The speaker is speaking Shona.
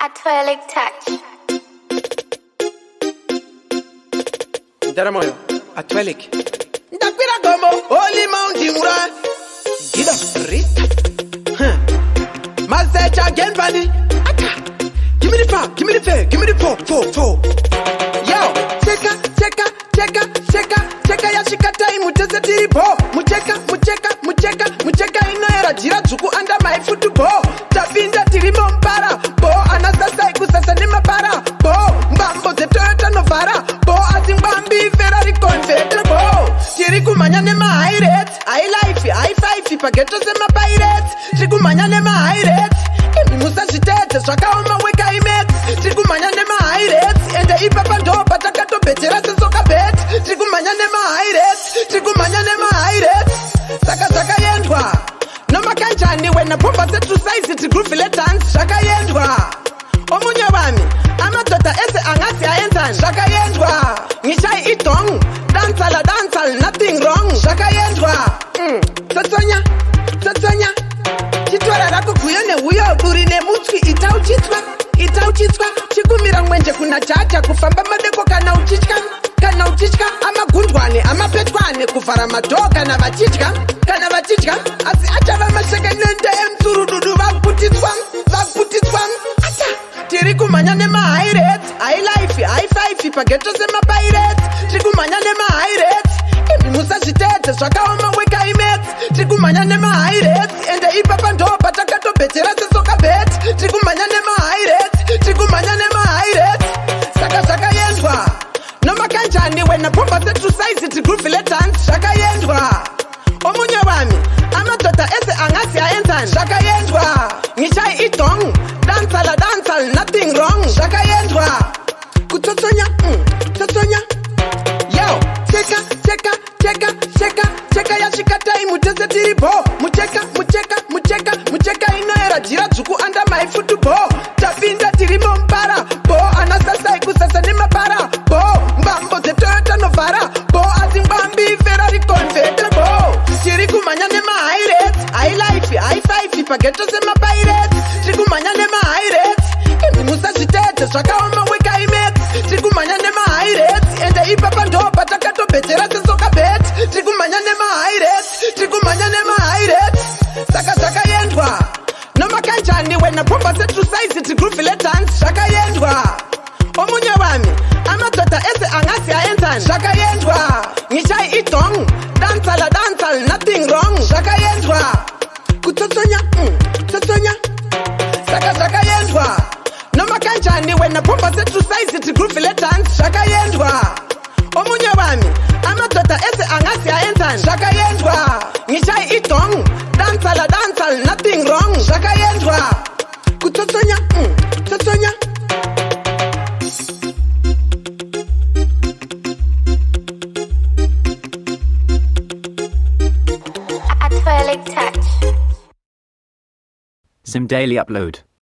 Atwellic touch. Daramoyo, Atwellic. Ndakwira gomo, holy mountain run. Get up, Rita. Message again, buddy. Give me the power, give me the fair, give me the four. Yo, cheka ya shikata imutese tiripo. Mucheka ino era jira juku under my football. Tapinda tirimo mpara, bo anasasa ikusasa ni mapara, bo mbambo ze Toyota Novara, bo azimbambi Ferrari Convertible. Tiriku manyane ma high rates, high life, high five, pageto ze ma pirates. Tiriku manyane ma high rates, imi musa shitete, shaka oma weka imet. Tiriku manyane ma high rates, ende ipapa ndo patakato betera se soka bet. Tiriku manyane ma high rates, tiriku manyane ma high rates. Saka yendwa. Noma kanjani wena pomba setru size iti groovy let dance. Shaka yendwa. Omunye wami, amadota ese angasi ayentan. Shaka yendwa. Ngishai itong, dancehall, nothing wrong. Shaka yendwa. Tsonya. Chitwara rako kuyone uyo urine mutwi itauchitwa. Chikumira mwenje kuna chacha kufamba madeko kana uchichka. Amagundwane, amapetwane kuvara madhoga kana vachitka. Asi achava mashaka nende emtsurududu vakutitswa. Acha tiri kumanya nema high rates, high life, high five, pageto sema pirates. Tiri kumanya nema high rates, imi musa shitete zvakaoma weka imet. Tiri kumanya nema high rates, ende ipapa ndo patakato betera sesoka bet. Tiri kumanya nema high rates, tiri kumanya nema high rates. Saka zvakayendwa. Noma kanjani wena pomba setru size iti groovy let dance. Zvakayendwa. Omunye wami, amadota ese angasi ayentan. Zvakayendwa. Ngishai itong, dancehall, nothing wrong. Zvakayendwa. Kutotsonya. Yo, cheka ya shikata imutese tiripo. Mucheka ino era jira juku under my football. Tapinda tirimo mpara, bo anasasa ikusasa ni mapara, bo mbambo ze Toyota Novara, bo azimbambi Ferrari Convertible. Tiri kumanya nema high rates, high life, high five, pageto sema pirates. Tiri kumanya nema high rates, imi musa shitete zvakaoma weka imet. Tiri kumanya nema high rates, ende ipapa ndo patakato betera sesoka bet. Tiri kumanya nema high rates, tiri kumanya nema high rates. Saka zvakayendwa. Noma kanjani wena pomba setru size iti groovy let dance. Zvakayendwa. Omunye wami, amadota ese angasi ayentan. Zvakayendwa. Ngishai itong, dancehall, nothing wrong. Zvakayendwa. Kutotsonya. Saka zvakayendwa. Noma kanjani wena pomba setru size iti groovy let dance. Zvakayendwa. Omunye wami, amadota ese angasi ayentan. Zvakayendwa. Ngishai itong, dancehall, nothing wrong. Zvakayendwa. Kutotsonya. Atwellic touch. Zim Daily Upload.